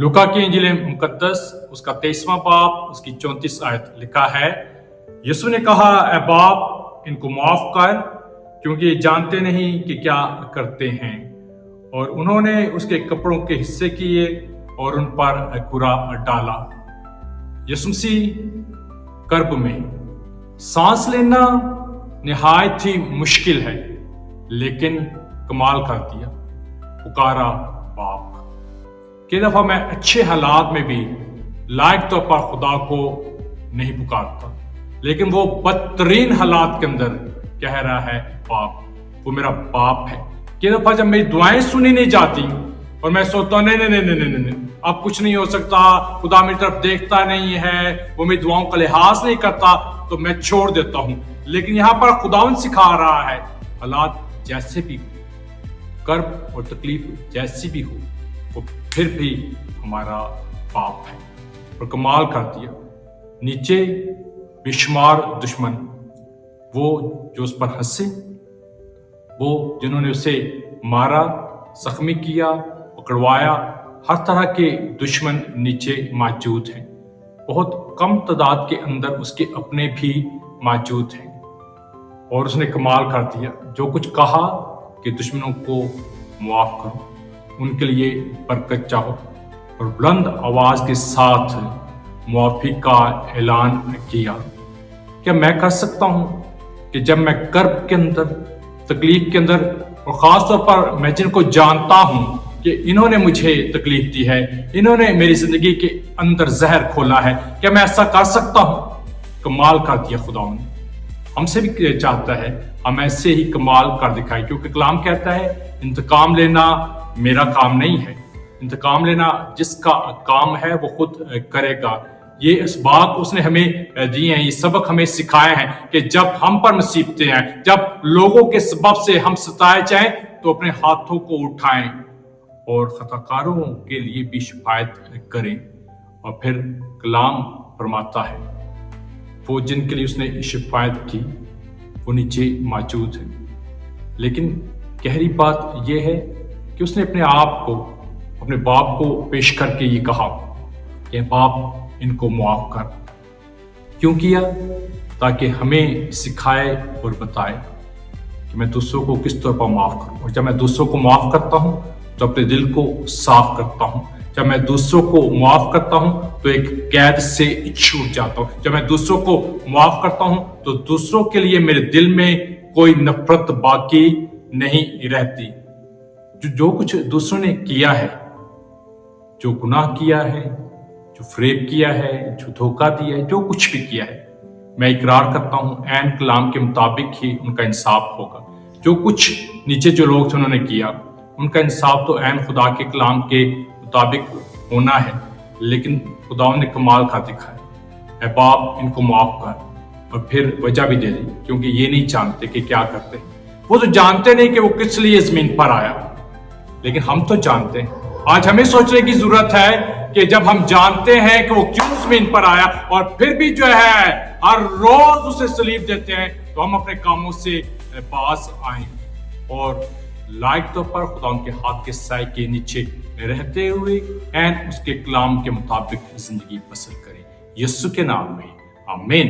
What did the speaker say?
लूका की इंजील मुकद्दस उसका 23वां बाब उसकी 34 आयत लिखा है, यीशु ने कहा, ऐ बाप इनको माफ कर क्योंकि ये जानते नहीं कि क्या करते हैं। और उन्होंने उसके कपड़ों के हिस्से किए और उन पर कुरा डाला। यीशु मसीह कर्ब में सांस लेना निहायत ही मुश्किल है, लेकिन कमाल कर दिया, पुकारा बाप। कई दफा मैं अच्छे हालात में भी लायक तौर पर खुदा को नहीं पुकारता, लेकिन वो बदतरीन हालात के अंदर कह रहा है बाप, वो मेरा बाप है। कई दफा जब मेरी दुआएं सुनी नहीं जाती और मैं सोचता हूं नहीं, अब कुछ नहीं हो सकता, खुदा मेरी तरफ देखता नहीं है, वो मेरी दुआओं का लिहाज नहीं करता, तो मैं छोड़ देता हूं। लेकिन यहां पर खुदावन सिखा रहा है, हालात जैसे भी हो, कर्ब और तकलीफ जैसी भी हो, वो फिर भी हमारा बाप है। और कमाल कर दिया, नीचे बेशुमार दुश्मन, वो जो उस पर हंसे, वो जिन्होंने उसे मारा, जख्मी किया, पकड़वाया, हर तरह के दुश्मन नीचे मौजूद हैं। बहुत कम तादाद के अंदर उसके अपने भी मौजूद हैं। और उसने कमाल कर दिया, जो कुछ कहा कि दुश्मनों को मुआफ करो, उनके लिए बरकत चाहो, और बुलंद आवाज के साथ मुआफी का ऐलान किया। क्या मैं कर सकता हूं कि जब मैं कर्ब के अंदर, तकलीफ के अंदर, और खास तौर पर मैं जिनको जानता हूं कि इन्होंने मुझे तकलीफ दी है, इन्होंने मेरी जिंदगी के अंदर जहर खोला है, क्या मैं ऐसा कर सकता हूं? कमाल कर दिया खुदा ने। हमसे भी चाहता है हम ऐसे ही कमाल कर दिखाएं, क्योंकि कलाम कहता है इंतकाम लेना मेरा काम नहीं है, इंतकाम लेना जिसका काम है वो खुद करेगा। ये इसबाक उसने हमें दिए हैं, ये सबक हमें सिखाए हैं कि जब हम पर मुसीबतें हैं, जब लोगों के सबब से हम सताए जाएं, तो अपने हाथों को उठाएं और खताकारों के लिए भी शिफायत करें। और फिर कलाम फरमाता है, वो जिनके लिए उसने शिफायत की वो नीचे मौजूद है। लेकिन गहरी बात यह है कि उसने अपने आप को, अपने बाप को पेश करके ये कहा कि बाप इनको मुआफ कर। क्यों किया? ताकि हमें सिखाए और बताए कि मैं दूसरों को किस तरह पर माफ करूं। और जब मैं दूसरों को माफ करता हूं तो अपने दिल को साफ करता हूं। जब मैं दूसरों को माफ करता हूं तो एक कैद से छूट जाता हूं। जब मैं दूसरों को माफ करता हूं तो दूसरों के लिए मेरे दिल में कोई नफरत बाकी नहीं रहती। जो कुछ दूसरों ने किया है, जो गुनाह किया है, जो फरेब किया है, जो धोखा दिया है, जो कुछ भी किया है, मैं इकरार करता हूं ऐन कलाम के मुताबिक ही उनका इंसाफ होगा। जो कुछ नीचे जो लोग थे उन्होंने किया, उनका इंसाफ तो ऐन खुदा के कलाम के मुताबिक होना है। लेकिन खुदा ने कमाल का दिखाया, ऐ बाप इनको माफ कर। और फिर वजह भी दे दी, क्योंकि ये नहीं जानते कि क्या करते हैं। वो तो जानते नहीं कि वो किस लिए जमीन पर आया, लेकिन हम तो जानते हैं। आज हमें सोचने की जरूरत है कि जब हम जानते हैं कि वो क्यों जमीन पर आया, और फिर भी जो है हर रोज उसे सलीब देते हैं, तो हम अपने कामों से बाज आए और लायक तौर पर खुदा उनके हाथ के साए के नीचे रहते हुए एन उसके कलाम के मुताबिक जिंदगी बसर करें। यीशु के नाम में आमीन।